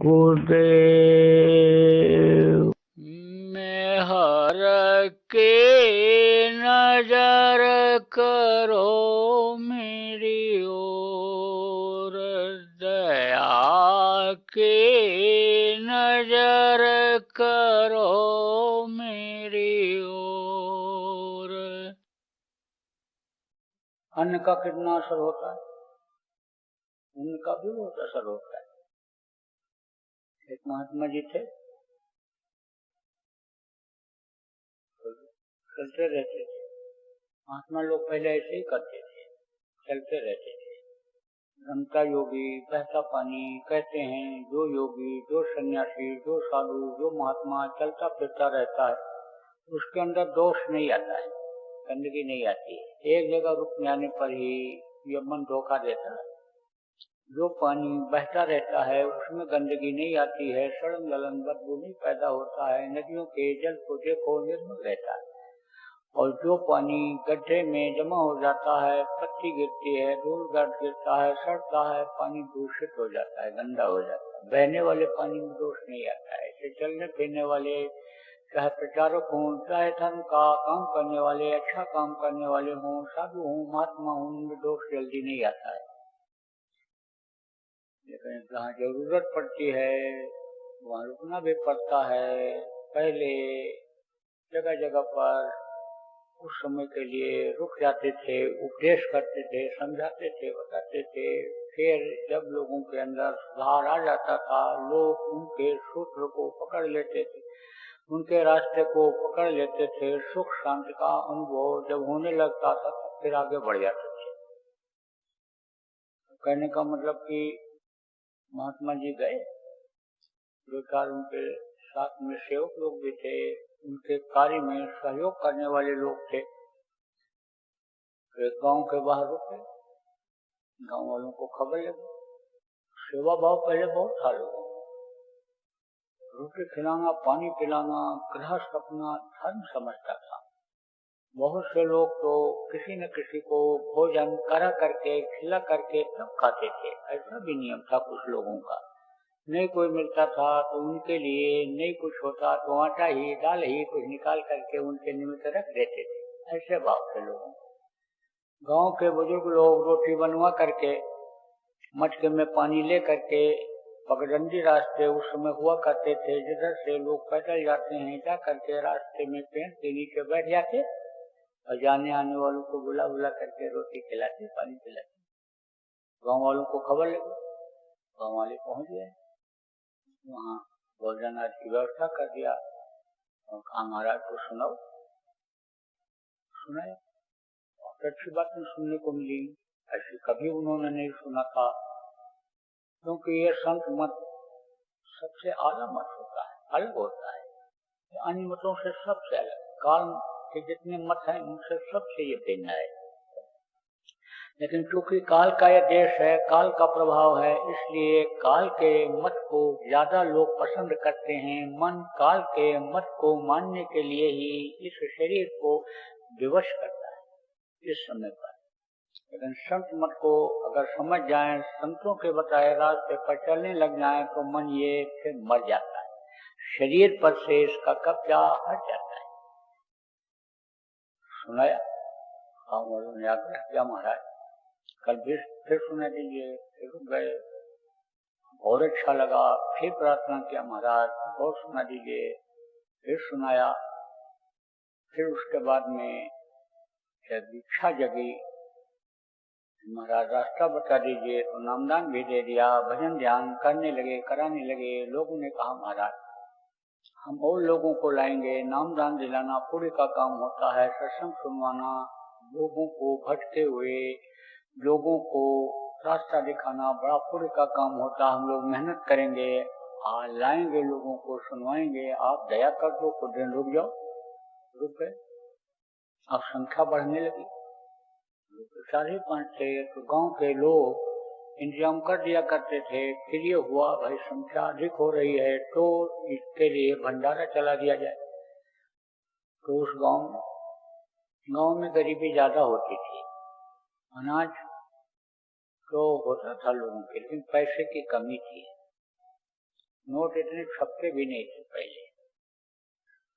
गुरुदेव। मैं हर के नजर करो मेरी ओर, दया के नजर करो मेरी ओर। अन्न का कितना असर होता है, उनका भी बहुत असर होता है। एक महात्मा जी थे, चलते रहते थे। महात्मा लोग पहले ऐसे ही करते थे, चलते रहते थे। रमता योगी बहता पानी कहते हैं। जो योगी, जो सन्यासी, जो साधु, जो महात्मा चलता फिरता रहता है, उसके अंदर दोष नहीं आता है, गंदगी नहीं आती है। एक जगह रुक जाने पर ही यह मन धोखा देता है। जो पानी बहता रहता है उसमें गंदगी नहीं आती है, सड़न गलन बदबू नहीं पैदा होता है। नदियों के जल को देखो, निर्मल रहता है। और जो पानी गड्ढे में जमा हो जाता है, पत्ती गिरती है, धूल गट गिरता है, सड़ता है, पानी दूषित हो जाता है, गंदा हो जाता है। बहने वाले पानी में दोष नहीं आता है। ऐसे चलने फिरने वाले, चाहे प्रचारक हों, चाहे धर्म का काम करने वाले, अच्छा काम करने वाले हों, साधु हों, महात्मा हों, उनमें दोष जल्दी नहीं आता है। लेकिन जहाँ जरूरत पड़ती है वहाँ रुकना भी पड़ता है। पहले जगह जगह पर उस समय के लिए रुक जाते थे, उपदेश करते थे, समझाते थे, बताते थे। फिर जब लोगों के अंदर सुधार आ जाता था, लोग उनके सूत्र को पकड़ लेते थे, उनके रास्ते को पकड़ लेते थे। सुख शांति का अनुभव जब होने लगता था तो फिर आगे बढ़ जाते थे। कहने का मतलब कि महात्मा जी गए, दो चार उनके साथ में सेवक लोग भी थे, उनके कार्य में सहयोग करने वाले लोग थे। एक गांव के बाहर रुके, गांव वालों को खबर लगी। सेवा भाव पहले बहुत था लोगों में, रोटी खिलाना, पानी पिलाना गृहस्थ अपना धर्म समझता था। बहुत से लोग तो किसी न किसी को भोजन करा करके, खिला करके तब खाते थे। ऐसा भी नियम था कुछ लोगों का। नहीं कोई मिलता था तो उनके लिए, नहीं कुछ होता तो आटा ही, दाल ही कुछ निकाल करके उनके निमित्त रख देते थे। ऐसे भाव थे लोगों को। गांव के बुजुर्ग लोग रोटी बनवा करके, मटके में पानी ले करके, पगडंडी रास्ते उस समय हुआ करते थे, जिधर से लोग पैदल जाते हैं, जा करके रास्ते में पेड़ के नीचे बैठ जाते और जाने आने वालों को बुला बुला करके रोटी खिलाते, पानी पिलाते। गांव वालों को खबर लगी, गांव वाले पहुंच गए, वहाँ भोजन आदि की व्यवस्था कर दिया और कहा महाराज को सुनाओ। सुनाया, बहुत अच्छी बातें सुनने को मिली। ऐसे कभी उन्होंने नहीं सुना था, क्योंकि ये संत मत सबसे आला मत होता है, अलग होता है, अन्य मतों से सबसे अलग। काल के जितने मत हैं उनसे सबसे ये भिन्न है। लेकिन क्योंकि काल का यह देश है, काल का प्रभाव है, इसलिए काल के मत को ज्यादा लोग पसंद करते हैं। मन काल के मत को मानने के लिए ही इस शरीर को विवश करता है इस समय पर। लेकिन संत मत को अगर समझ जाएं, संतों के बताए रास्ते पर चलने लग जाएं, तो मन ये फिर मर जाता है, शरीर पर से इसका कब्जा हट जाता है। सुनाया, गाँव वालों ने आग्रह किया महाराज कल फिर सुना दीजिए। फिर गए, बहुत अच्छा लगा, फिर प्रार्थना किया महाराज और सुना दीजिए। फिर सुनाया। फिर उसके बाद में जब इच्छा जगी, महाराज रास्ता बता दीजिए, तो नामदान भी दे दिया। भजन ध्यान करने लगे, कराने लगे। लोगों ने कहा महाराज हम और लोगों को लाएंगे, नामदान दिलाना पूरी का काम होता है, सत्संग सुनवाना, लोगों को भटके हुए लोगों को रास्ता दिखाना बड़ा पुण्य का काम होता। हम लोग मेहनत करेंगे, लाएंगे, लोगों को सुनवाएंगे, आप दया कर दो, कुछ दिन रुक जाओ। रुक गए। अब संख्या बढ़ने लगी, 4-5 थे तो गांव के लोग इंतजाम कर दिया करते थे। फिर ये हुआ भाई संख्या अधिक हो रही है तो इसके लिए भंडारा चला दिया जाए। तो उस गांव में गरीबी ज्यादा होती थी, अनाज तो होता था लोगों के, लेकिन पैसे की कमी थी। नोट इतने छपते भी नहीं थे पहले।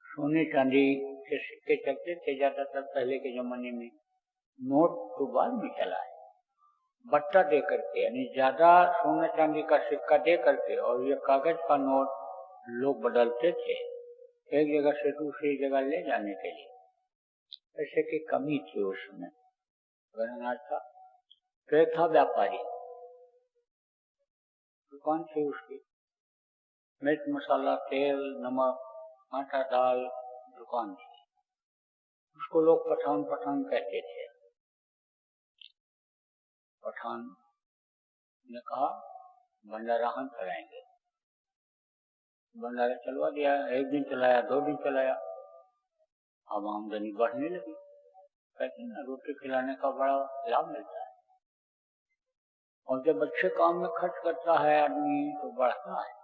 सोने चांदी के सिक्के चलते थे ज्यादातर पहले के जमाने में। नोट तो बाद में चला है, बट्टा दे करके, यानी ज्यादा सोना चांदी का सिक्का दे करके और ये कागज का नोट लोग बदलते थे एक जगह से दूसरी जगह ले जाने के लिए। पैसे की कमी थी उसमें, अनाज था। तो एक था व्यापारी, दुकान थी उसकी, मिर्च मसाला तेल नमक आटा दाल दुकान थी। उसको लोग पठान पठान कहते थे। पठान ने कहा भंडारा हम चलाएंगे। भंडारा चलवा दिया, एक दिन चलाया, 2 दिन चलाया। अब आमदनी बढ़ने लगी। कहते हैं ना, रोटी खिलाने का बड़ा लाभ मिलता है। और जब अच्छे काम में खर्च करता है आदमी तो बढ़ता है।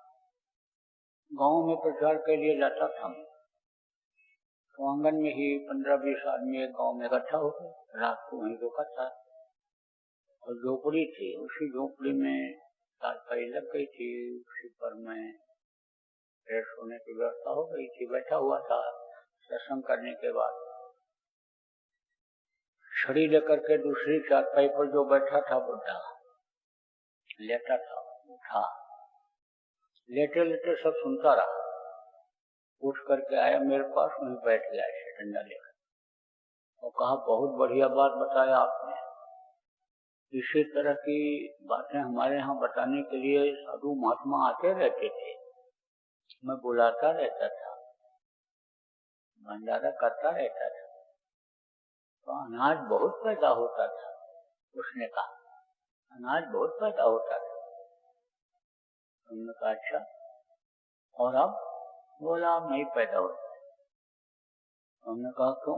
गांव में प्रचार के लिए जाता था तो आंगन में ही 15-20 आदमी एक गांव में इकट्ठा हो गए, रात को वहीं रुका था। और झोपड़ी थी, उसी झोपड़ी में तारपाई लग गई थी, उसी पर में फ्रेश होने की व्यवस्था हो गई थी। बैठा हुआ था सत्संग करने के बाद। छड़ी लेकर के दूसरी चारपाई पर जो बैठा था बुढ़ा लेटा था, उठा, लेटे लेटे सब सुनता रहा। उठ करके आया मेरे पास, वहीं बैठ गया ऐसे डंडा लेकर और कहा बहुत बढ़िया बात बताया आपने। इसी तरह की बातें हमारे यहाँ बताने के लिए साधु महात्मा आते रहते थे, मैं बुलाता रहता था, भंडारा करता रहता था, तो अनाज बहुत पैदा होता था। उसने कहा अनाज बहुत पैदा होता था। हमने कहा अच्छा, और अब? बोला अब नहीं पैदा होता है। हमने कहा क्यों?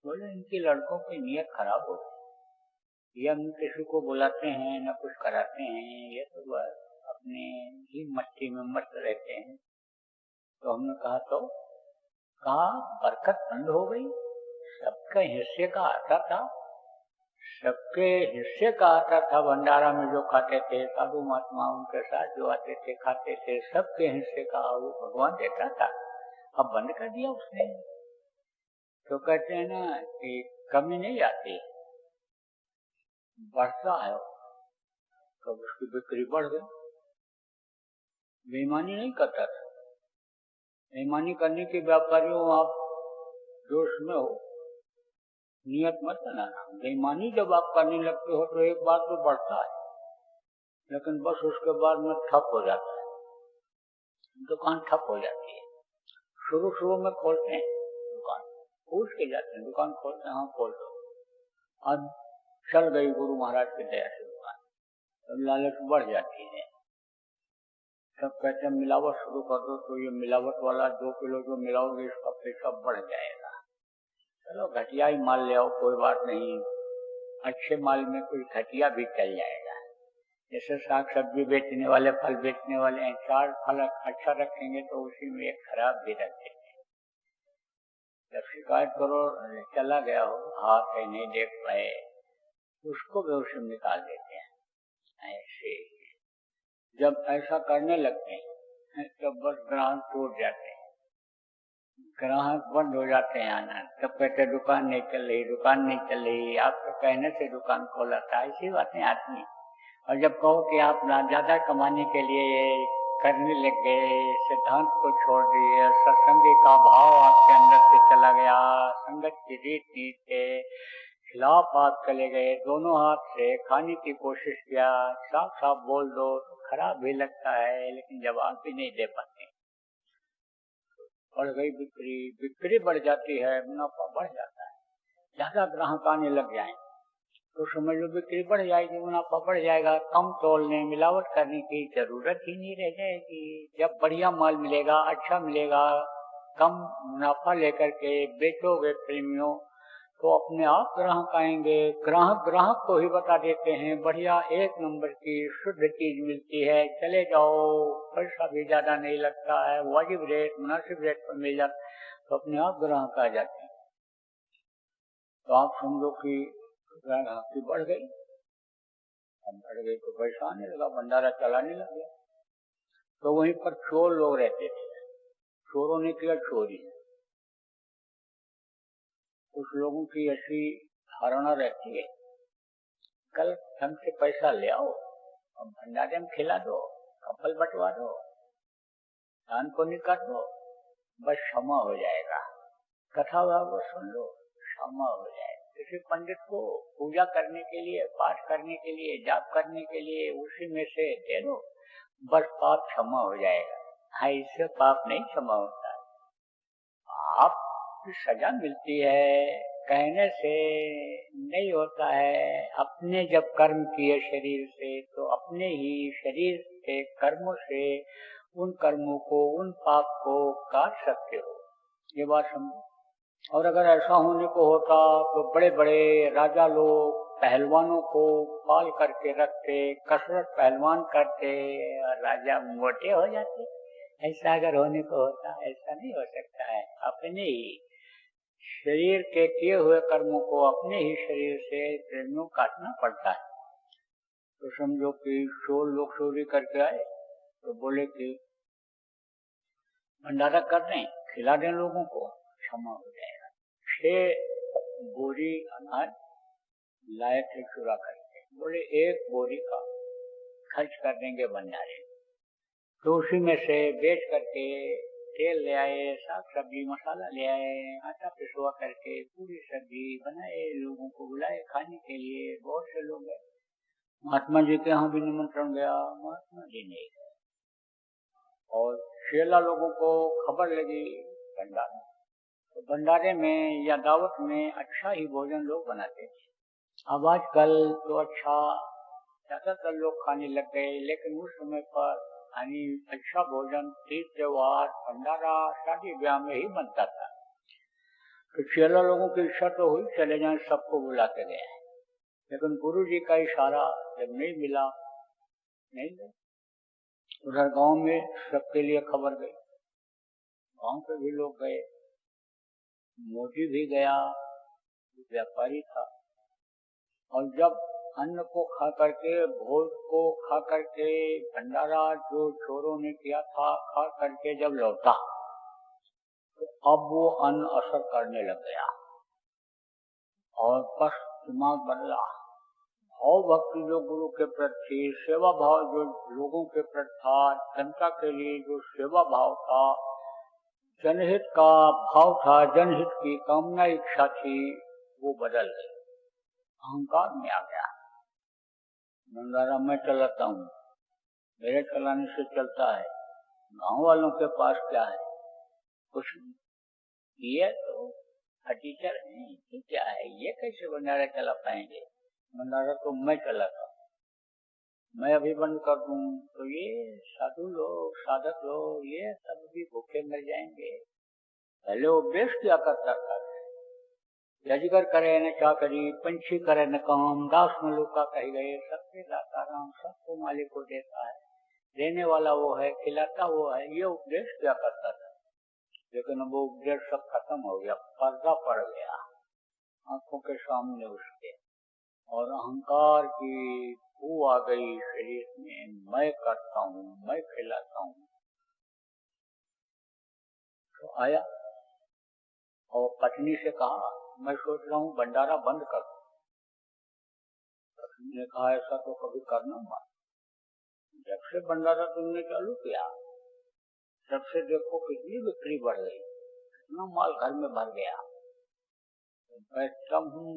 बोले इनके लड़कों की नीयत खराब हो गई, या हम किसी को बुलाते हैं न कुछ कराते हैं, ये तो अपने ही मस्ती में मस्त रहते हैं। तो हमने कहा तो कहा बरकत बंद हो गई, सबके हिस्से का आता था, सबके हिस्से का आता था। भंडारा में जो खाते थे साधु महात्मा उनके साथ जो आते थे खाते थे, सबके हिस्से का वो भगवान देता था। अब बंद कर दिया उसने। तो कहते हैं ना कि कमी नहीं आती, बढ़ता है। कब उसकी बिक्री बढ़ गई। बेईमानी नहीं करता था। बेईमानी करने के व्यापारियों आप जोश में हो, नियत मत बनाना। बेईमानी जब आप करने लगते हो तो एक बार तो बढ़ता है, लेकिन बस उसके बाद में ठप हो जाता है, दुकान ठप हो जाती है। शुरू में खोलते हैं दुकान, पूछ के जाते हैं दुकान खोलते हैं, हाँ खोल दो। अब चल गई गुरु महाराज की दया से दुकान, तो लालच बढ़ जाती है। सब कहते हैं मिलावट शुरू कर दो, तो ये मिलावट वाला 2 किलो जो मिलाओगे इसका पैसा बढ़ जाएगा। चलो घटिया ही माल ले आओ, कोई बात नहीं, अच्छे माल में कोई घटिया भी चल जाएगा। जैसे साग सब्जी बेचने वाले, फल बेचने वाले हैं, 4 फल अच्छा रखेंगे तो उसी में एक खराब भी रखते हैं। जब शिकायत करो चला गया हो, हाथ है नहीं देख पाए, उसको भी उसमें निकाल देते हैं। ऐसे जब ऐसा करने लगते हैं तब बस ग्राहक टूट जाते हैं, ग्राहक बंद हो जाते हैं आना। तब कहते दुकान नहीं चल रही, दुकान नहीं चल रही, आपके कहने से दुकान खोला था। ऐसी बातें आती हैं। और जब कहो कि आप ज्यादा कमाने के लिए करने लग गए, सिद्धांत को छोड़ दिए, सत्संगी का भाव आपके अंदर से चला गया, संगत की रीत नीति के खिलाफ आप चले गए, दोनों हाथ से खाने की कोशिश किया, साफ साफ बोल दो तो खराब भी लगता है, लेकिन जवाब भी नहीं दे पाते। बढ़ गई बिक्री, बिक्री बढ़ जाती है, मुनाफा बढ़ जाता है। ज्यादा ग्राहक आने लग जाए तो समझ लो बिक्री बढ़ जाएगी, मुनाफा बढ़ जाएगा। कम तोलने मिलावट करने की जरूरत ही नहीं रह जाएगी। जब बढ़िया माल मिलेगा, अच्छा मिलेगा, कम मुनाफा लेकर के बेचोगे प्रेमियों, तो अपने आप ग्राहक आएंगे। ग्राहक को ही बता देते हैं बढ़िया 1 नंबर की शुद्ध चीज मिलती है, चले जाओ, पैसा भी ज्यादा नहीं लगता है, वाजिब रेट मुनासिब रेट पर मिल जाता, तो अपने आप ग्राहक आ जाते हैं। तो आप समझो कि ग्राहकी बढ़ गई। अब बढ़ गई तो पैसा आने लगा, भंडारा चलाने लगे। तो वहीं पर चोर लोग रहते थे, चोरों ने किया चोरी। कुछ लोगों की ऐसी धारणा रहती है, कल हमसे पैसा ले आओ और भंडारे में खिला दो, कपल बंटवा दो, दान पुण्य कर दो, बस क्षमा हो जाएगा, कथा भाव सुन लो, क्षमा हो जाएगा। किसी पंडित को पूजा करने के लिए, पाठ करने के लिए, जाप करने के लिए उसी में से दे दो, बस पाप क्षमा हो जाएगा। हाँ, इससे पाप नहीं क्षमा होता, पाप की सजा मिलती है, कहने से नहीं होता है। अपने जब कर्म किए शरीर से, तो अपने ही शरीर के कर्मों से उन कर्मों को, उन पाप को काट सकते हो, ये बात समझो। और अगर ऐसा होने को होता तो बड़े बड़े राजा लोग पहलवानों को पाल करके रखते, कसरत पहलवान करते और राजा मोटे हो जाते। ऐसा अगर होने को होता, ऐसा नहीं हो सकता है। अपने ही शरीर के किए हुए कर्मों को अपने ही शरीर से प्रेमियों काटना पड़ता है। तो समझो कि चोर लोग चोरी करके आए तो बोले कि भंडारा कर दें, खिला दें लोगों को, क्षमा हो जाएगा। 6 बोरी अनाज लाए थे चुरा करके, बोले 1 बोरी का खर्च कर देंगे भंडारे। तो उसी में से बेच करके तेल ले आए, साग सब्जी मसाला ले आए, आटा पिसवा करके पूरी सब्जी बनाए, लोगों को बुलाए खाने के लिए। बहुत से लोग गए, महात्मा जी के यहाँ भी निमंत्रण गया, महात्मा जी नहीं गए। और 6 लोगों को खबर लगी भंडारे, तो भंडारे में या दावत में अच्छा ही भोजन लोग बनाते थे। अब आजकल तो अच्छा ज्यादातर लोग खाने लग गए, लेकिन उस समय पर अच्छा भोजन तीज त्योहार, भंडारा, शादी ब्याह में ही बनता था। तो 6 लोगों की इच्छा तो हुई चले जाएं, सबको बुला के गए, लेकिन गुरु जी का इशारा जब नहीं मिला, नहीं गए। उधर गांव में सबके लिए खबर गई, गांव के भी लोग गए, मोदी भी गया, व्यापारी था। और जब अन्न को खा करके, भोज को खा करके, भंडारा जो चोरों ने किया था खा करके जब लौटा, तो अब वो अन्न असर करने लग गया और बस दिमाग बदला। भाव भक्ति जो गुरु के प्रति, सेवा भाव जो लोगों के प्रति था, जनता के लिए जो सेवा भाव था, जनहित का भाव था, जनहित की कामना इच्छा थी, वो बदल गई, अहंकार में आ गया। भंडारा मैं चलाता हूँ, मेरे चलाने से चलता है, गांव वालों के पास क्या है, कुछ नहीं। ये तो टीचर है, ये क्या है, ये कैसे भंडारा चला पाएंगे? भंडारा तो मैं चलाता हूँ, मैं अभी बंद कर दूं तो ये साधु लोग, साधक लोग, ये सब भी भूखे मर जाएंगे। पहले उपदेश क्या करता था, अजगर करे न चाकरी, पंछी करे न काम, दास न लूका कही गए, सबके दाता राम, सबको मालिक को देता है, देने वाला वो है, खिलाता वो है। ये उपदेश क्या करता था, लेकिन वो उपदेश सब खत्म हो गया, पर्दा पड़ गया आंखों के सामने उसके, और अहंकार की वो आ गई शरीर में, मैं करता हूँ, मैं खिलाता हूँ। तो आया और पत्नी से कहा, मैं सोच रहा हूँ भंडारा बंद कर दूं। पत्नी ने कहा, ऐसा तो कभी करना मत, जब से भंडारा तुमने चालू किया, जब से देखो कितनी बिक्री बढ़ गई, कितना माल घर में भर गया। बैठता हूँ,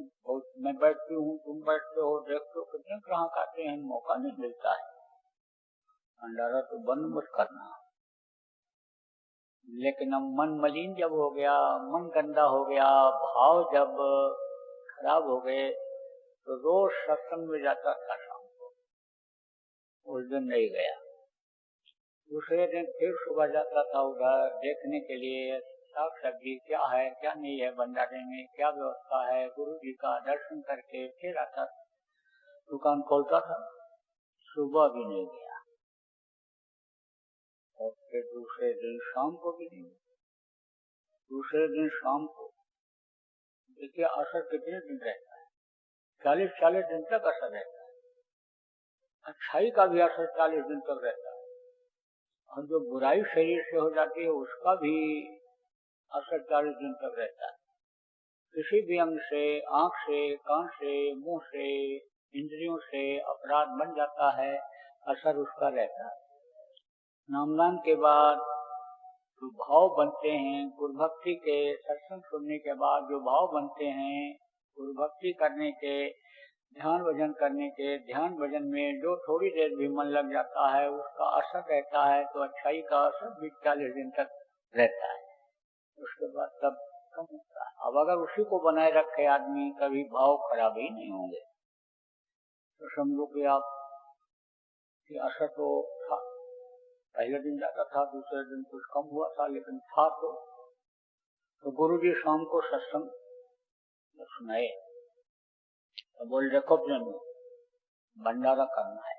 मैं बैठती हूँ, तुम बैठते हो, देखते हो कितने ग्राहक आते हैं, मौका नहीं मिलता है। भंडारा तो बंद मत करना। लेकिन अब मन मलिन जब हो गया, मन गंदा हो गया, भाव जब खराब हो गए, तो रोज सत्संग में जाता था शाम को, उस दिन नहीं गया। दूसरे दिन फिर सुबह जाता था उधर देखने के लिए, साग सब्जी क्या है क्या नहीं है, भंडारे में क्या व्यवस्था है, गुरु जी का दर्शन करके फिर आता था, दुकान खोलता था, सुबह भी नहीं गया। और फिर दूसरे दिन शाम को भी नहीं, दूसरे दिन शाम को। देखिए असर कितने दिन रहता है, 40 दिन तक असर रहता है। अच्छाई का भी असर 40 दिन तक रहता है। और जो बुराई शरीर से हो जाती है उसका भी असर 40 दिन तक रहता है। किसी भी अंग से, आंख से, कान से, मुंह से, इंद्रियों से अपराध बन जाता है, असर उसका रहता है। नामदान के बाद जो भाव बनते हैं, गुरु भक्ति के सत्संग सुनने के बाद जो भाव बनते हैं, गुरु भक्ति करने के, ध्यान भजन करने के, ध्यान भजन में जो थोड़ी देर भी मन लग जाता है उसका असर रहता है, तो अच्छाई का असर भी 40 दिन तक रहता है। उसके बाद सब कम होता है। अब अगर उसी को बनाए रखे आदमी, कभी भाव खराब ही नहीं होंगे। तो समझो कि आप कि असर तो था, पहले दिन ज्यादा था, दूसरे दिन कुछ कम हुआ था, लेकिन था तो गुरु जी शाम को सत्संग सुनाए, तो बोल देखो जन भंडारा करना है।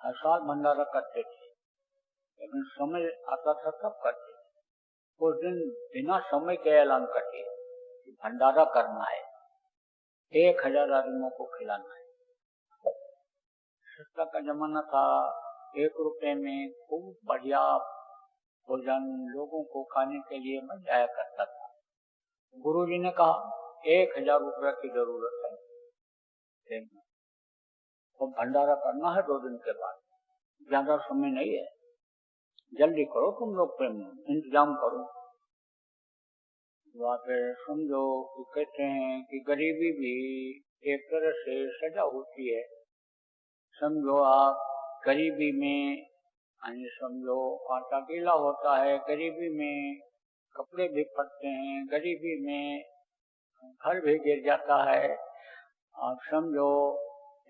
हर साल भंडारा करते थे, लेकिन समय आता था तब करते थे। उस दिन बिना समय के ऐलान करते कि भंडारा करना है, 1000 आदमियों को खिलाना है। सस्ता का जमाना था, 1 रुपए में खूब बढ़िया भोजन लोगों को खाने के लिए मिल जाया करता था। गुरु जी ने कहा 1000 रुपए की जरूरत है, तो भंडारा करना है 2 दिन के बाद, ज्यादा समय नहीं है, जल्दी करो, तुम लोग इंतजाम करो। वहाँ पे समझो कि कहते हैं कि गरीबी भी एक तरह से सजा होती है। समझो आप गरीबी में, समझो आटा गीला होता है, गरीबी में कपड़े भी फटते हैं, गरीबी में घर भी गिर जाता है। आप समझो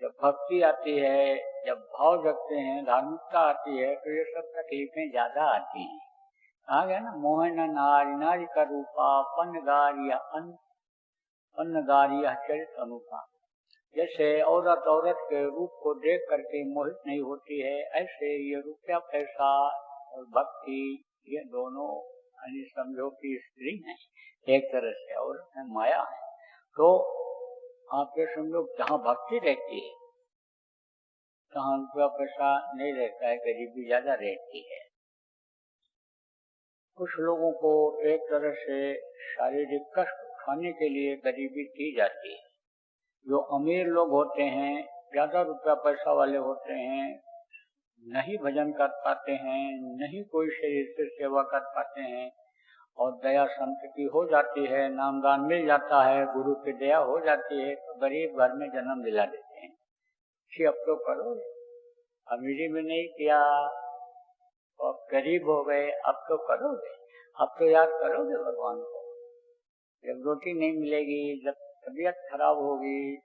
जब भक्ति आती है, जब भाव जगते हैं, धार्मिकता आती है, तो ये सब तकलीफें ज्यादा आती हैं। आ गया ना, मोहन नारी नारी का रूपा, पन्नगारिया पन्नगारिया चरित अनुपा। जैसे औरत औरत के रूप को देख करके मोहित नहीं होती है, ऐसे ये रुपया पैसा और भक्ति ये दोनों समझो की स्त्री है एक तरह से, औरत है, माया है। तो आप ये समझो जहाँ भक्ति रहती है तहाँ रुपया पैसा नहीं रहता है, गरीबी ज्यादा रहती है। कुछ लोगों को एक तरह से शारीरिक कष्ट उठाने के लिए गरीबी की जाती है। जो अमीर लोग होते हैं, ज्यादा रुपया पैसा वाले होते हैं, नहीं भजन कर पाते हैं, नहीं कोई शरीर से सेवा कर पाते हैं, और दया संत की हो जाती है, नामदान मिल जाता है, गुरु की दया हो जाती है, तो गरीब घर में जन्म दिला देते हैं कि अब तो करो, अमीरी में नहीं किया, अब गरीब हो गए, अब तो करोगे, अब तो याद करोगे भगवान को। जब रोटी नहीं मिलेगी, जब तबीयत खराब होगी,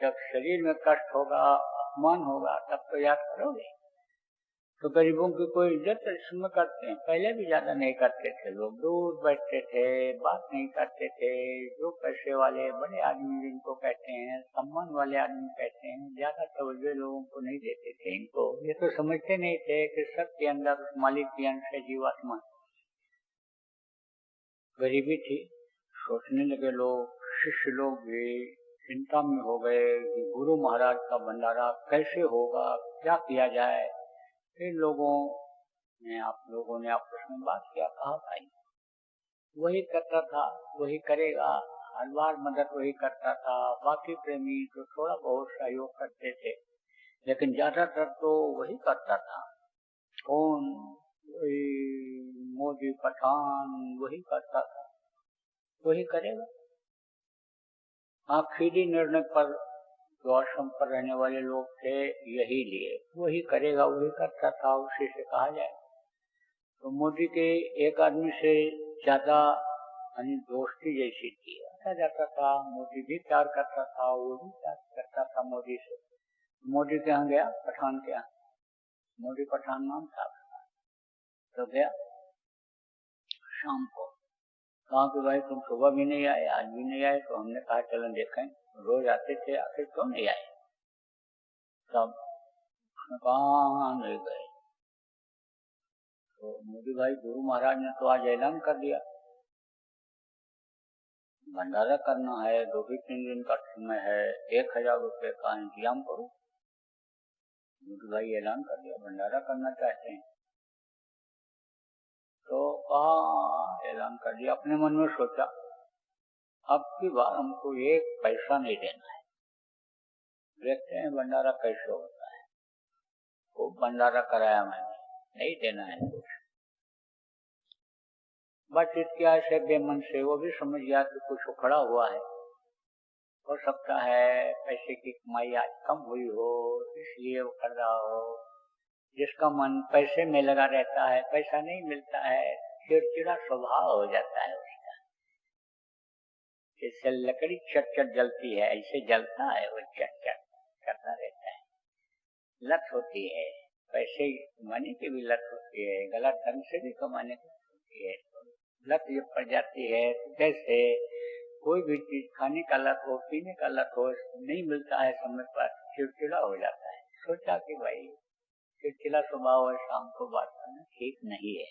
जब शरीर में कष्ट होगा, अपमान होगा, तब तो याद करोगे। तो गरीबों की कोई इज्जत इसमें करते हैं, पहले भी ज्यादा नहीं करते थे लोग, दूर बैठते थे, बात नहीं करते थे। जो पैसे वाले बड़े आदमी जिनको कहते हैं, सम्मान वाले आदमी कहते हैं, ज्यादा तवज्जो लोगों को नहीं देते थे इनको। ये तो समझते नहीं थे कि सबके अंदर उस मालिक की अंश है, जीवात्मा। गरीबी थी, सोचने लगे लोग, शिष्य लोग भी चिंता में हो गए कि गुरु महाराज का भंडारा कैसे होगा, क्या किया जाए। फिर आप लोगों ने आपस में बात किया, कहा भाई वही करता था वही करेगा, हर बार मदद वही करता था, बाकी प्रेमी तो थोड़ा बहुत सहयोग करते थे, लेकिन ज्यादातर तो वही करता था। कौन? वही मोदी पठान वही करता था, वही करेगा। आखिरी निर्णय पर जो आश्रम पर रहने वाले लोग थे यही लिए, वही करेगा, वही करता था, उसी से कहा जाए। तो मोदी के एक आदमी से ज्यादा दोस्ती जैसी थी, आता जाता था, मोदी भी प्यार करता था, वो भी प्यार करता था मोदी से। मोदी के यहाँ गया, पठान के यहाँ, मोदी पठान नाम था, तो गया शाम को, कहा कि भाई तुम सुबह भी नहीं आए, आज भी नहीं आए। तो हमने कहा चलो देखें, रोज आते थे, आखिर क्यों नहीं आए। तब कहाँ नहीं गए। तो मोदी भाई, गुरु महाराज ने तो आज ऐलान कर दिया भंडारा करना है, 2-3 दिन का समय है, 1000 रुपए का इंतजाम करो। मोदी भाई ऐलान कर दिया भंडारा करना चाहते हैं। कहा, ऐलान कर दिया, अपने मन में सोचा अब की बार हमको एक पैसा नहीं देना है, देखते हैं भंडारा कैसे होता है। वो भंडारा कराया मैंने, नहीं देना है कुछ। बस इसके ऐसे बेमन से वो भी समझ गया कि कुछ उखड़ा हुआ है, हो सकता है पैसे की कमाई आज कम हुई हो इसलिए उखड़ रहा हो। जिसका मन पैसे में लगा रहता है, पैसा नहीं मिलता है, चिड़चिड़ा स्वभाव हो जाता है उसका। जैसे लकड़ी चट जलती है ऐसे जलता है, वो चट करता रहता है। लत होती है, पैसे कमाने की भी लत होती है, गलत ढंग से भी कमाने की होती है। लत जब पड़ जाती है तो जैसे कोई भी चीज खाने का लत हो, पीने का लत हो, नहीं मिलता है समय पर, चिड़चिड़ा हो जाता है। सोचा कि भाई चिड़चिड़ा स्वभाव है, शाम को बात करना ठीक नहीं है।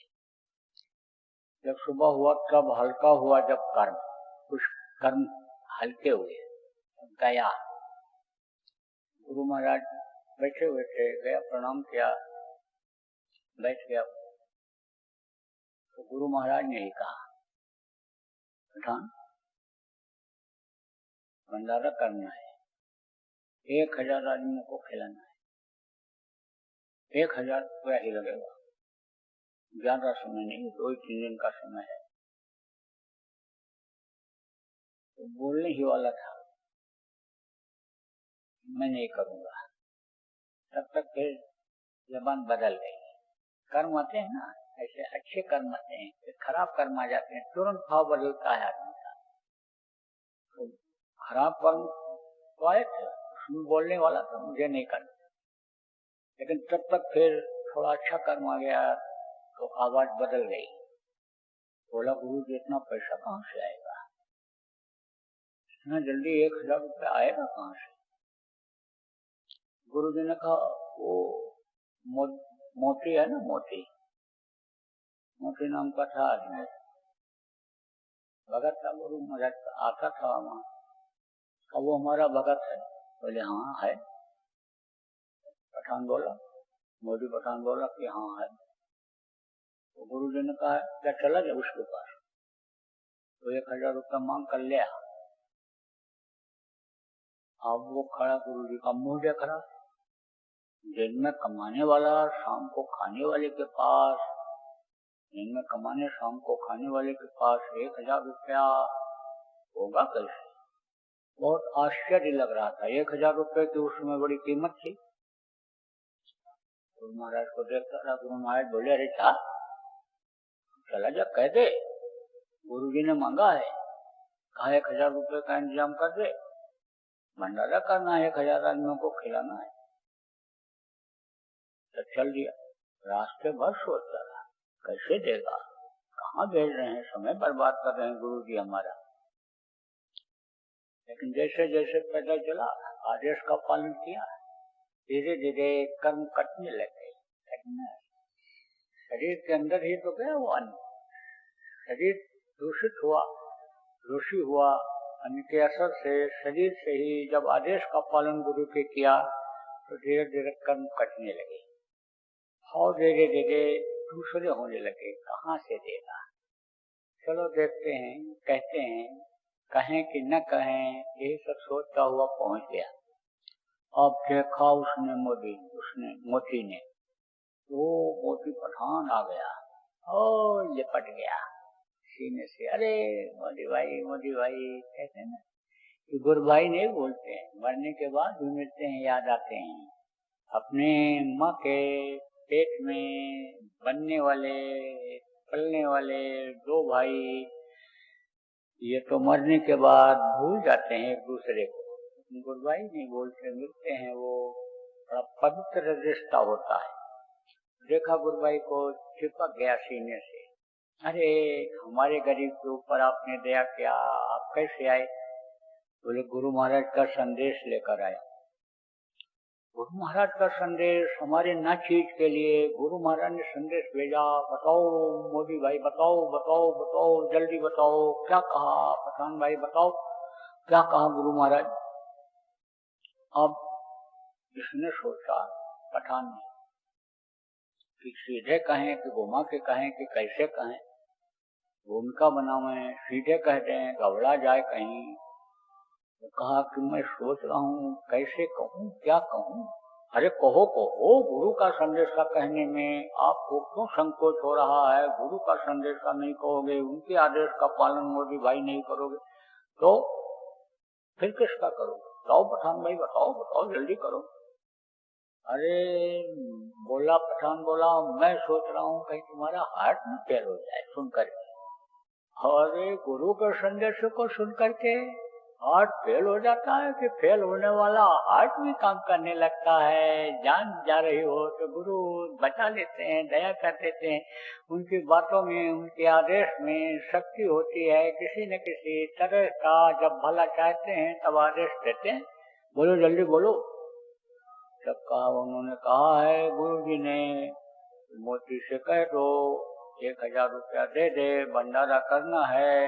जब सुबह हुआ तब हल्का हुआ, जब कर्म कुछ कर्म हल्के हुए, गया गुरु महाराज बैठे हुए थे, गया प्रणाम किया, बैठ गया। तो गुरु महाराज ने ही कहा, पठान भंडारा करना है, 1000 आदमियों को खिलाना है, 1000 रुपया ही लगेगा, ज्यादा समय नहीं, 2-3 दिन का समय है। तो बोलने ही वाला था, मैं नहीं करूंगा। तब तक फिर जबान बदल गई। कर्म आते हैं ना, ऐसे अच्छे कर्म आते हैं, फिर खराब कर्म आ जाते हैं, तुरंत भाव बदलता है आदमी का। तो खराब कर्म तो आए थे, उसमें बोलने वाला था मुझे नहीं करना, लेकिन तब तक फिर थोड़ा अच्छा कर्म आ गया तो आवाज बदल गई। बोला, गुरु जी इतना पैसा कहाँ से आएगा, इतना जल्दी 1000 रुपया आएगा कहाँ से? गुरु जी ने कहा, वो मोती है ना, मोती नाम का था आदमी, भगत था, गुरु महाराज आता था वहां, अब वो हमारा भगत है। बोले हाँ है। पठान बोला, मोदी पठान बोला कि हाँ है। तो गुरु जी ने कहा, क्या चला गया उसके पास? तो 1000 रुपया मांग कर लिया। अब वो खड़ा, गुरु जी का मुंह देख रहा, दिन में कमाने वाला शाम को खाने वाले के पास, दिन में कमाने शाम को खाने वाले के पास 1000 रुपया होगा कैसे? बहुत आश्चर्य लग रहा था। 1000 रुपए की उसमें बड़ी कीमत थी। गुरु महाराज को देखता था। गुरु महाराज बोले, अरे क्या चला जा, कह दे गुरु जी ने मांगा है, कहा 1000 रुपए का इंतजाम कर दे, भंडारा करना है, 1000 आदमियों को खिलाना है। तो चल दिया। रास्ते भर सोचता रहा, कैसे देगा, कहाँ भेज रहे हैं, समय बर्बाद कर रहे हैं गुरु जी हमारा। लेकिन जैसे जैसे पैदल चला, आदेश का पालन किया, धीरे धीरे कर्म कटने लगे। शरीर के अंदर ही तो गया वो अन्न, शरीर दूषित हुआ, दोषी हुआ, अन्न के असर से, शरीर से ही जब आदेश का पालन गुरु के किया तो धीरे धीरे कर्म कटने लगे और धीरे धीरे दूसरे होने लगे। कहाँ से देगा, चलो देखते हैं, कहते हैं, कहें कि न कहें, यही सब सोचता हुआ पहुंच गया। अब देखा उसने मोती ने, वो मोती पठान आ गया और लिपट गया सीने से। अरे मोदी भाई कहते हैं ना, गुरु भाई नहीं बोलते हैं, मरने के बाद भी मिलते हैं, याद आते हैं। अपने माँ के पेट में बनने वाले, पलने वाले 2 भाई, ये तो मरने के बाद भूल जाते हैं एक दूसरे को। गुरु भाई नहीं बोलते, मिलते हैं, वो बड़ा पवित्र रिश्ता होता है। देखा गुरु भाई को, चिपक गया सीने से। अरे हमारे गरीब के ऊपर आपने दया किया, आप कैसे आए? बोले गुरु महाराज का संदेश लेकर आया। गुरु महाराज का संदेश हमारे न चीज के लिए गुरु महाराज ने संदेश भेजा। बताओ मोदी भाई, बताओ जल्दी बताओ, क्या कहा? पठान भाई बताओ क्या कहा गुरु महाराज? अब इसने सोचा, पठान ने, कि सीधे कहें कि घुमा के कहें कि कैसे कहें। भूमिका बनावे, सीधे कहते हैं घबरा जाए कहीं। तो कहा कि मैं सोच रहा हूँ कैसे कहूँ, क्या कहूँ। अरे कहो कहो, गुरु का संदेशा कहने में आपको क्यों संकोच हो रहा है? गुरु का संदेशा नहीं कहोगे, उनके आदेश का पालन मोदी भाई नहीं करोगे तो फिर किसका करोगे? बताओ पठान भाई, बताओ बताओ, जल्दी करो। अरे बोला पठान, बोला मैं सोच रहा हूँ कहीं तुम्हारा हार्ट में फेल हो जाए सुनकर के। अरे गुरु के संदेश को सुनकर के हार्ट फेल हो जाता है कि फेल होने वाला हार्ट भी काम करने लगता है? जान जा रही हो तो गुरु बचा लेते हैं, दया कर देते हैं। उनकी बातों में, उनके आदेश में शक्ति होती है। किसी न किसी तरह का जब भला चाहते हैं तब आदेश देते हैं। बोलो जल्दी बोलो। जब कहा, उन्होंने कहा है गुरु जी ने, मोती से कह दो 1000 रुपया दे दे, भंडारा करना है,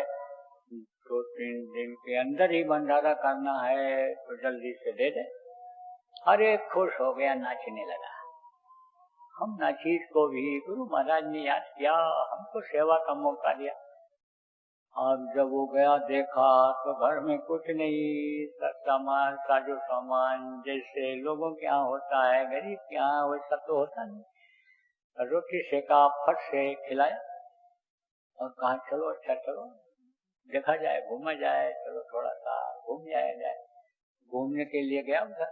2-3 दिन के अंदर ही भंडारा करना है, तो जल्दी से दे दे। अरे खुश हो गया, नाचने लगा। हम नाचीज को भी गुरु महाराज ने याद किया, हमको सेवा का मौका दिया। अब जब वो गया देखा तो घर में कुछ नहीं, सब सामान, साजो सामान जैसे लोगों के यहाँ होता है, गरीब के यहाँ वैसा तो होता नहीं। रोटी सेका, फट से खिलाया और कहा चलो अच्छा चलो देखा जाए, घूमा जाए, चलो थोड़ा सा घूम जाया जाए। घूमने के लिए गया उधर,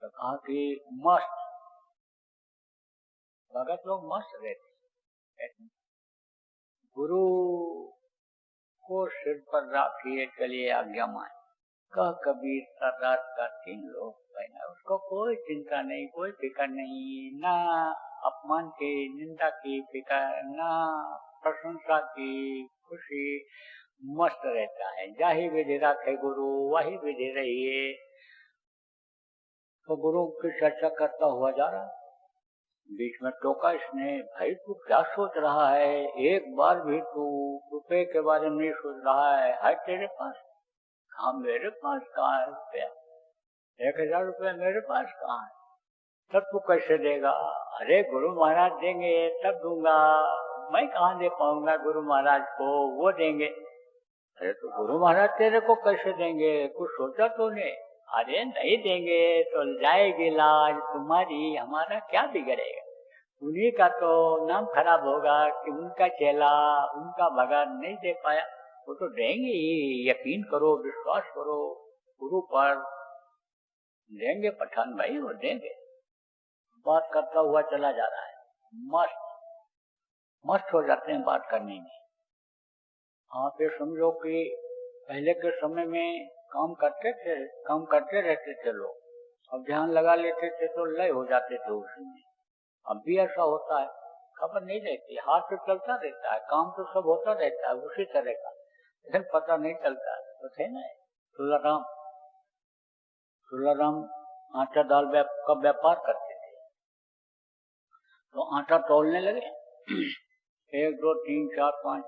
तो कहा कि मस्त भगत लोग मस्त रहते, गुरु को सिर पर राखिए चलिए आज्ञा मान। कह कबीर सरदार का 3 लोग पहना, उसको कोई चिंता नहीं, कोई फिक्र नहीं, ना अपमान की, निंदा की फिक्र, ना प्रशंसा की खुशी, मस्त रहता है। जाही विधि राखे गुरु वही विधि रहिए। तो गुरु की चर्चा करता हुआ जा रहा, बीच में टोका इसने, भाई तू क्या सोच रहा है? एक बार भी तू रुपए के बारे में नहीं सोच रहा है तेरे पास? हाँ मेरे पास कहाँ है रुपया? 1000 रुपया मेरे पास कहाँ है? तब तू कैसे देगा? अरे गुरु महाराज देंगे तब दूंगा, मैं कहाँ दे पाऊंगा गुरु महाराज को, वो देंगे। अरे तो गुरु महाराज तेरे को कैसे देंगे? कुछ सोचा तूने? अरे नहीं देंगे तो जाएगी लाज तुम्हारी, हमारा क्या बिगड़ेगा? उन्हीं का तो नाम खराब होगा कि उनका चेला, उनका भगत नहीं दे पाया। वो तो देंगे ही, यकीन करो, विश्वास करो गुरु पर, देंगे पठान भाई, वो देंगे। बात करता हुआ चला जा रहा है, मस्त मस्त हो जाते हैं बात करने में। आप ये समझो कि पहले के समय में काम करते रहते थे लोग, अब ध्यान लगा लेते थे तो लय हो जाते थे उसमें। अब भी ऐसा होता है, खबर नहीं रहती, हाथ तो चलता रहता है, काम तो सब होता रहता है उसी तरह का, लेकिन पता नहीं चलता। तो थे ना सुलाराम आटा दाल का व्यापार करते थे, तो आटा तोलने लगे 1 2 3 4 5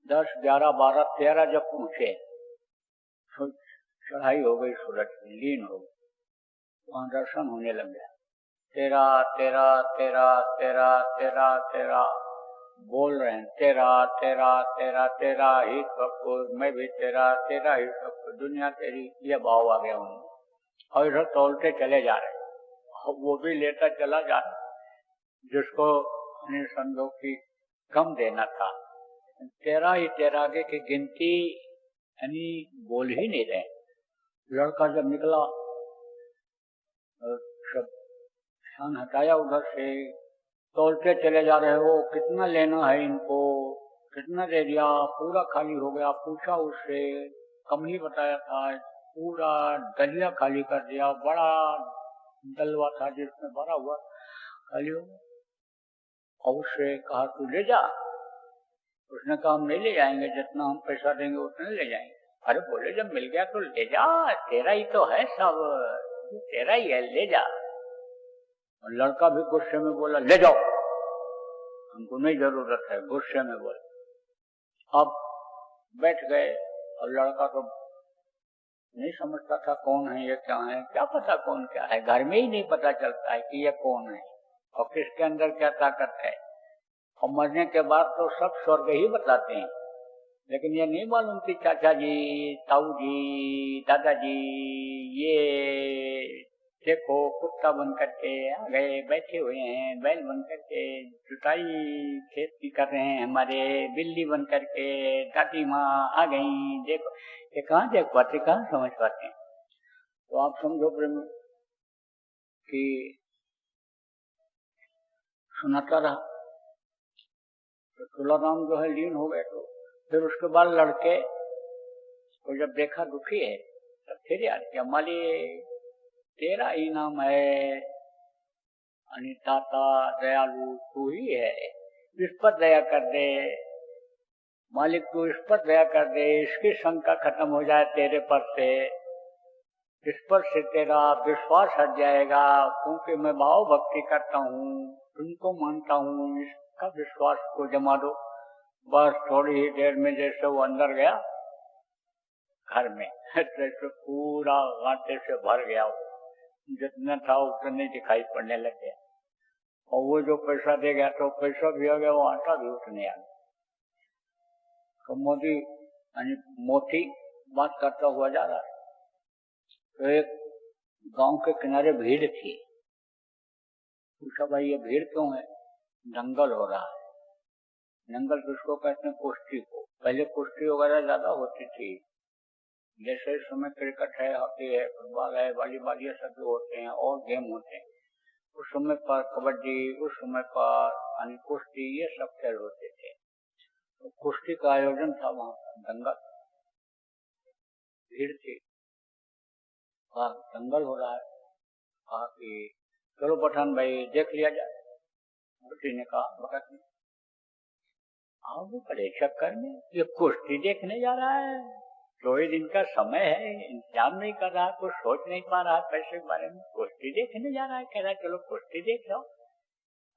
10 11 12 13 जब पहुंचे तो चढ़ाई हो गई, सूरज की लीन हो गई, वहां दर्शन होने लग गया। 13 13 13 13 13 13 बोल रहे हैं, 13 13 13 13 ही सबको, मैं भी 13 13 ही सबको, दुनिया तेरी, ये भाव आ गया उनमें। और इधर तोलते चले जा रहे, वो भी लेता चला जा रहा, जिसको समझो कि कम देना था। 13 ही 13 आगे की गिनती यानी बोल ही नहीं रहे। लड़का जब निकला सब ध्यान हटाया उधर से, तोलते चले जा रहे हो, कितना लेना है इनको, कितना दे दिया, पूरा खाली हो गया। पूछा उससे, कम ही बताया था, पूरा डलिया खाली कर दिया, बड़ा डलवा था जिसमें भरा हुआ खाली हो गया। और उससे कहा तू ले जा, उसने कहा हम नहीं ले जाएंगे, जितना हम पैसा देंगे उतना ले जाएंगे। अरे बोले जब मिल गया तो ले जा, तेरा ही तो है सब, तेरा ही है, ले जा। और लड़का भी गुस्से में बोला ले जाओ, हमको नहीं जरूरत है, गुस्से में बोला। अब बैठ गए, और लड़का तो नहीं समझता था कौन है ये, क्या है, क्या पता कौन क्या है, घर में ही नहीं पता चलता है कि ये कौन है और किसके अंदर क्या ताकत है। और मरने के बाद तो सब स्वर्ग ही बताते हैं, लेकिन ये नहीं मालूम कि चाचा जी, ताऊ जी, दादाजी ये देखो कुत्ता बन करके आ गए, बैठे हुए हैं, बैल बन करके जुताई खेती कर रहे हैं हमारे, बिल्ली बन करके दादी माँ आ गई, देखो। ये कहाँ देख पाते, कहाँ समझ पाते हैं। तो आप समझो प्रेम कि सुनाता रहा तो तुलाराम जो है लीन हो गए। तो फिर उसके बाद लड़के को जब देखा दुखी है तब फिर याद किया, माली तेरा ही नाम है अनिताता दयालु, तू ही है, इस पर दया कर दे मालिक, तू इस पर दया कर दे, इसकी शंका खत्म हो जाए तेरे पर से, इस पर से तेरा विश्वास हट जाएगा, क्योंकि मैं भाव भक्ति करता हूँ, तुमको मानता हूँ, इसका विश्वास को जमा दो। बस थोड़ी ही देर में जैसे वो अंदर गया घर में, जैसे पूरा घाटे से भर गया, जितना था उतना दिखाई पड़ने लग गया। और वो जो पैसा दे गया तो पैसा भी आ गया, वो आटा भी उतने आ गया। तो मोदी यानी मोती बात करता हुआ जा रहा है। तो एक गांव के किनारे भीड़ थी। पूछा, भाई ये भीड़ क्यों है? दंगल हो रहा है। दंगल किसको कहते हैं? कुश्ती को। पहले कुश्ती वगैरह ज्यादा होती थी, जैसे इस समय क्रिकेट है, हॉकी है, फुटबॉल है, वॉलीबॉल, ये सब होते हैं और गेम होते हैं। उस समय पर कबड्डी, उस समय पर यानी कुश्ती, ये सब खेल होते थे। तो कुश्ती का आयोजन था वहां पर, दंगल, भीड़ थी, कहा दंगल हो रहा है, कहा कि चलो पठान भाई देख लिया जाए। कुश्ती ने कहा भगत ने, आओ बड़े चक्कर में ये कुश्ती देखने जा रहा है, 2 दिन का समय है, इंतजाम नहीं कर रहा, कुछ सोच नहीं पा रहा पैसे के बारे में, कुश्ती देखने जा रहा है, कह रहा है चलो कुश्ती देख लो।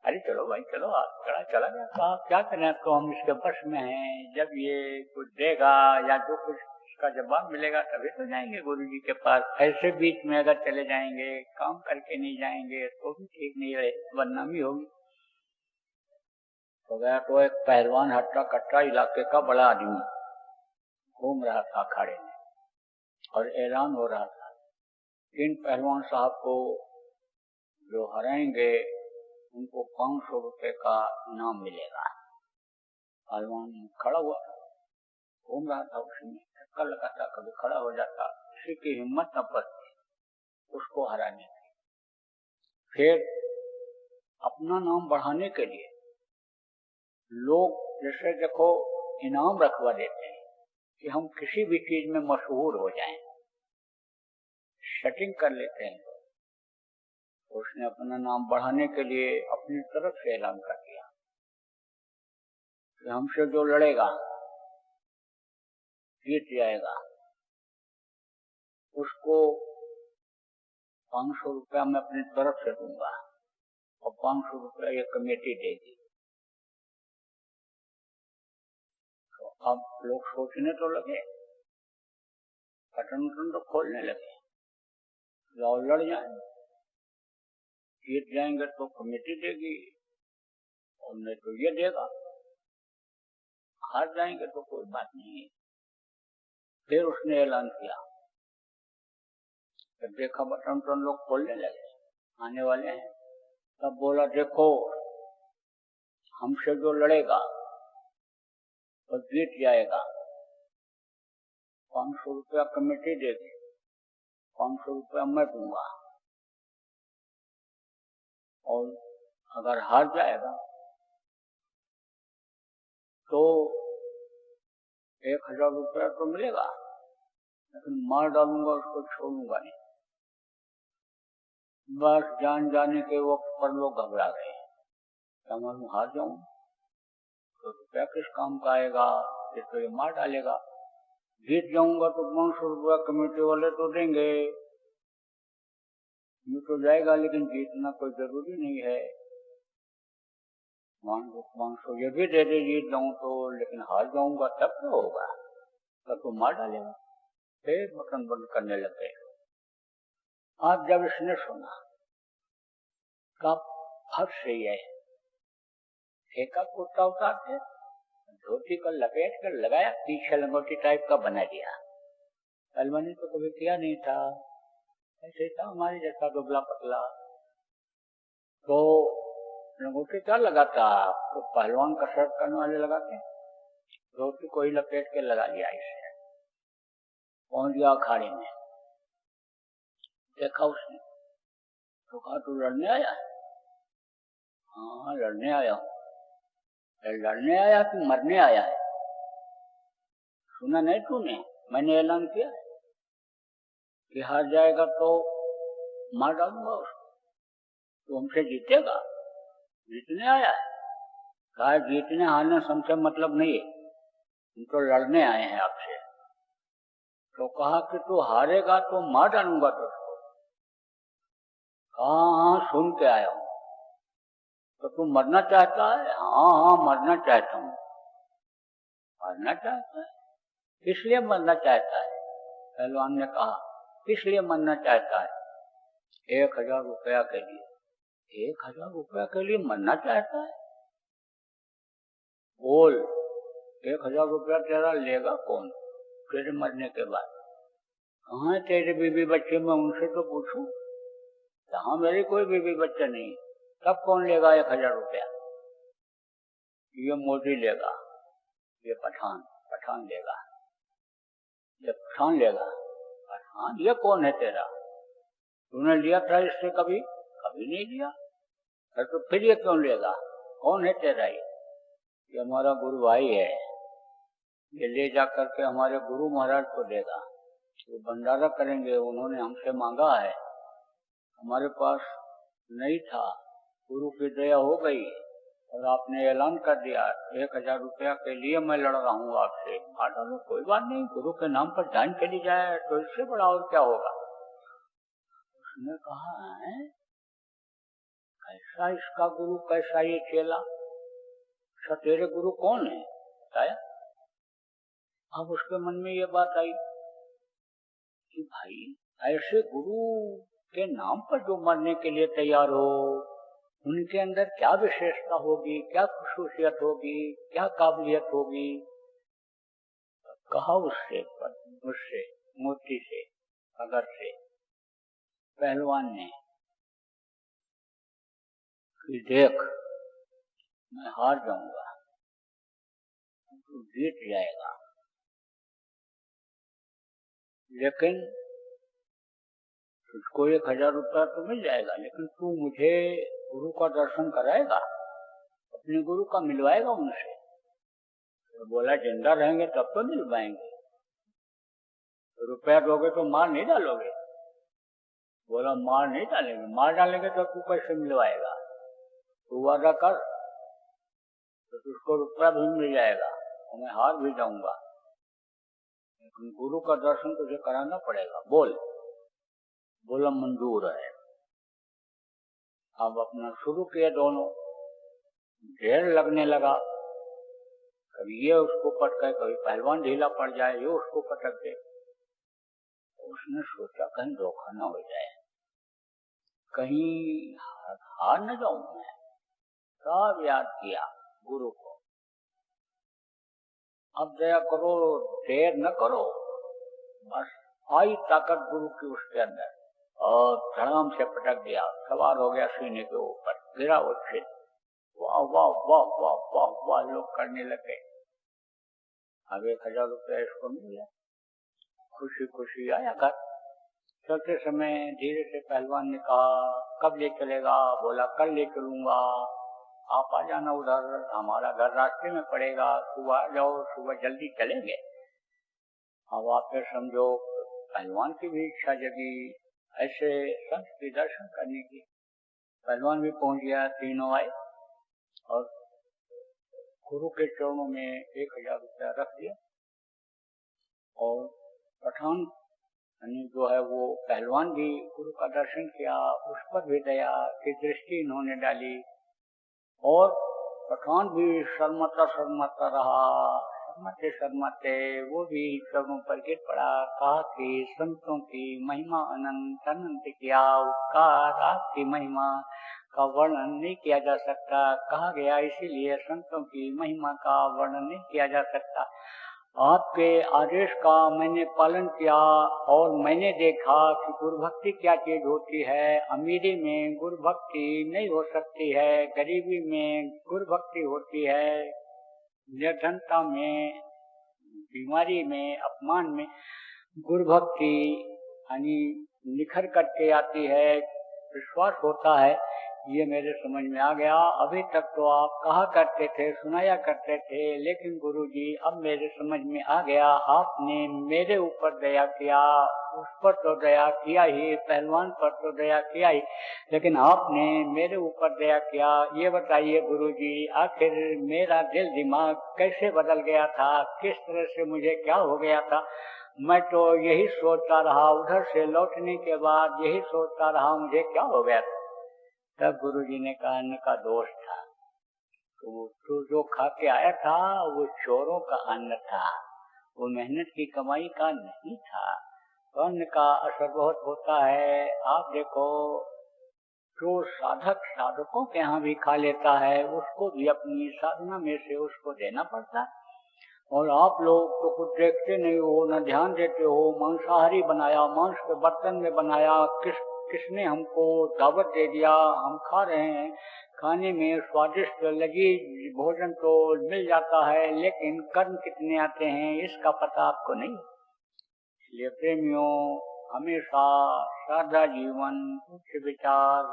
अरे चलो भाई चलो, आप चला गया। कहा क्या करें, तो हम इसके बस में हैं, जब ये कुछ देगा या जो कुछ इसका जवाब मिलेगा तभी तो जाएंगे गुरु जी के पास। ऐसे बीच में अगर चले जाएंगे, काम करके नहीं जाएंगे तो भी ठीक नहीं रहे, बदनामी होगी। तो गया तो एक पहलवान हट्टा कट्टा इलाके का बड़ा आदमी घूम रहा था अखाड़े में, और ऐलान हो रहा था इन पहलवान साहब को जो हराएंगे उनको 500 रुपए का इनाम मिलेगा। पहलवान खड़ा हुआ था, घूम रहा था, उसमें चक्कर लगाता, कभी खड़ा हो जाता, किसी की हिम्मत न पड़ती उसको हराने की। फिर अपना नाम बढ़ाने के लिए लोग जैसे देखो इनाम रखवा देते हैं कि हम किसी भी चीज में मशहूर हो जाएं, सेटिंग कर लेते हैं। उसने अपना नाम बढ़ाने के लिए अपनी तरफ से ऐलान कर दिया कि हमसे जो लड़ेगा जीत जाएगा, उसको 500 रुपया मैं अपनी तरफ से दूंगा और 500 रुपया ये कमेटी देगी। तो अब लोग सोचने तो लगे, बटन तो खोलने लगे, लाओ लड़ जाए, जीत जाएंगे तो कमेटी देगी और नहीं तो ये देगा, हार जाएंगे तो कोई बात नहीं है। फिर उसने ऐलान किया, जब देखा बटन लोग खोलने लगे, आने वाले हैं, तब बोला देखो हमसे जो लड़ेगा तो जीत जाएगा, 500 रुपया कमेटी देगी, 500 रुपया मैं दूंगा, और अगर हार जाएगा तो 1000 रुपया तो मिलेगा, लेकिन मार डालूंगा, उसको छोड़ूंगा नहीं। बस जान जाने के वक्त पर लोग घबरा गए, क्या मालूम हार जाऊं तो रुपया किस काम का आएगा, ये तो ये मार डालेगा, जीत जाऊंगा तो 500 रुपया कमेटी वाले तो देंगे, ये तो जाएगा, लेकिन जीतना कोई जरूरी नहीं है, 500 ये भी दे दे जीत जाऊं तो, लेकिन हार जाऊंगा तब क्या होगा, तब तो मार डालेगा। फिर बटन बंद करने लगे। आज जब इसने सुना कब फट से है फेंका कुर्ता उतार के, धोती को लपेट कर लगाया, पीछे लंगोटी टाइप का बना दिया। पहलवान ने तो कभी किया नहीं था, ऐसे था हमारे जैसा दुबला पतला। तो लंगोटी क्या लगाता, तो पहलवान कसरत करने वाले लगाते, धोती को ही लपेट के लगा लिया। इसे पहुंच गया अखाड़े में, देखा उसने तो कहा तू लड़ने आया? हाँ लड़ने आया हूँ। लड़ने आया कि मरने आया है? सुना नहीं तूने, मैंने ऐलान किया कि हार जाएगा तो मार डालूंगा उसको, तो हमसे जीतेगा? जीतने आया है? कहा जीतने हारने से हमसे मतलब नहीं है, हम तो लड़ने आए हैं आपसे। तो कहा कि तू हारेगा तो मार डालूंगा तुझको। कहा हाँ सुन के आया हूं। तो तू मरना चाहता है? हाँ हाँ मरना चाहता हूँ। मरना चाहता है? किस लिए मरना चाहता है? पहलवान ने कहा किस लिए मरना चाहता है? 1000 रुपया के लिए। 1000 रुपया के लिए मरना चाहता है? बोल 1000 रुपया तेरा लेगा कौन तेरे मरने के बाद? कहाँ है तेरे बीवी बच्चे? मैं उनसे तो पूछूं। कहाँ मेरी कोई बीवी बच्चा नहीं, तब कौन लेगा 1000 रुपया? ये मोदी लेगा, ये पठान लेगा, ये पठान लेगा। पठान ये कौन है तेरा? तूने लिया था इससे कभी? कभी नहीं लिया। तो फिर ये क्यों लेगा? कौन है तेरा? ये हमारा गुरु भाई है, ये ले जा करके हमारे गुरु महाराज को देगा, वो भंडारा करेंगे। उन्होंने हमसे मांगा है, हमारे पास नहीं था, गुरु की दया हो गई और आपने ऐलान कर दिया 1000 रुपया के लिए मैं लड़ रहा हूँ आपसे। डालो कोई बात नहीं, गुरु के नाम पर जान चली जाए तो इससे बड़ा और क्या होगा। उसने कहा है कैसा इसका गुरु, कैसा ये चेला? अच्छा तेरे गुरु कौन है बताया? अब उसके मन में ये बात आई कि भाई ऐसे गुरु के नाम पर जो मरने के लिए तैयार हो, उनके अंदर क्या विशेषता होगी, क्या खुसूसियत होगी, क्या काबिलियत होगी? कहा उससे, मुझसे, मोती से, अगर से पहलवान ने कि देख मैं हार जाऊंगा, तू जीत जाएगा, लेकिन तुझको 1000 रुपया तो मिल जाएगा, लेकिन तू मुझे गुरु का दर्शन कराएगा, अपने गुरु का मिलवाएगा उनसे। तो बोला जिंदा रहेंगे तब तो मिल पाएंगे, रुपया दोगे तो मार नहीं डालोगे? बोला मार नहीं डालेंगे। मार डालेंगे तो तू कैसे मिलवाएगा? तू वादा कर तो तुझको रुपया भी मिल जाएगा और मैं हार भी जाऊंगा, लेकिन गुरु का दर्शन तुझे कराना पड़ेगा। बोला मंजूर है। अब अपना शुरू किया दोनों, ढेर लगने लगा, कभी ये उसको पटके, कभी पहलवान ढीला पड़ जाए, ये उसको पटक दे। उसने सोचा कहीं धोखा न हो जाए, कहीं हार न जाऊं मैं। सब याद किया गुरु को, अब दया करो, देर न करो। बस आई ताकत गुरु की उसके अंदर और धड़ाम से पटक दिया, सवार हो गया सीने के ऊपर, गिरा उससे। वाह वाह वाह वाह वाह वाह लोग करने लगे। अब 1000 रुपया इसको मिल गया, खुशी खुशी आया घर। चलते समय धीरे से पहलवान ने कहा कब ले चलेगा? बोला कल ले चलूंगा, आप आ जाना उधर, हमारा घर रास्ते में पड़ेगा, सुबह आ जाओ, सुबह जल्दी चलेंगे। अब आप फिर समझो पहलवान की भी इच्छा जगी ऐसे संत के दर्शन करने की। पहलवान भी पहुंच गया, तीनों आए और गुरु के चरणों में 1000 रुपया रख दिया। और पठान जो है वो पहलवान भी गुरु का दर्शन किया, उस पर भी दया की दृष्टि इन्होंने डाली। और पठान भी शर्माता रहा, शर्माते वो भी चरणों पर गिर पड़ा। कहा कि संतों की महिमा अनंत अनंत, क्या उपकार आपकी महिमा, का वर्णन नहीं किया जा सकता, कहा गया। इसीलिए संतों की महिमा का वर्णन नहीं किया जा सकता। आपके आदेश का मैंने पालन किया और मैंने देखा कि गुरु भक्ति क्या चीज होती है। अमीरी में गुरु भक्ति नहीं हो सकती है, गरीबी में गुरु भक्ति होती है, निर्धनता में, बीमारी में, अपमान में गुरु भक्ति यानी निखर करके आती है, विश्वास होता है। ये मेरे समझ में आ गया। अभी तक तो आप कहा करते थे, सुनाया करते थे, लेकिन गुरुजी अब मेरे समझ में आ गया। आपने मेरे ऊपर दया किया, उस पर तो दया किया ही, पहलवान पर तो दया किया ही, लेकिन आपने मेरे ऊपर दया किया। ये बताइए गुरुजी, आखिर मेरा दिल दिमाग कैसे बदल गया था, किस तरह से मुझे क्या हो गया था। मैं तो यही सोचता रहा, उधर से लौटने के बाद यही सोचता रहा मुझे क्या हो गया था। तब गुरुजी ने कहा अन्न का दोष था। तो जो खा के आया था वो चोरों का अन्न था, वो मेहनत की कमाई का नहीं था। तो अन्न का असर बहुत होता है। आप देखो, जो साधक साधकों के यहाँ भी खा लेता है, उसको भी अपनी साधना में से उसको देना पड़ता है। और आप लोग तो कुछ देखते नहीं हो, न ध्यान देते हो। मांसाहारी बनाया, मांस के बर्तन में बनाया, किसने हमको दावत दे दिया, हम खा रहे हैं। खाने में स्वादिष्ट लजीज भोजन तो मिल जाता है, लेकिन कर्म कितने आते हैं इसका पता आपको नहीं। इसलिए प्रेमियों, हमेशा सादा जीवन, उच्च विचार,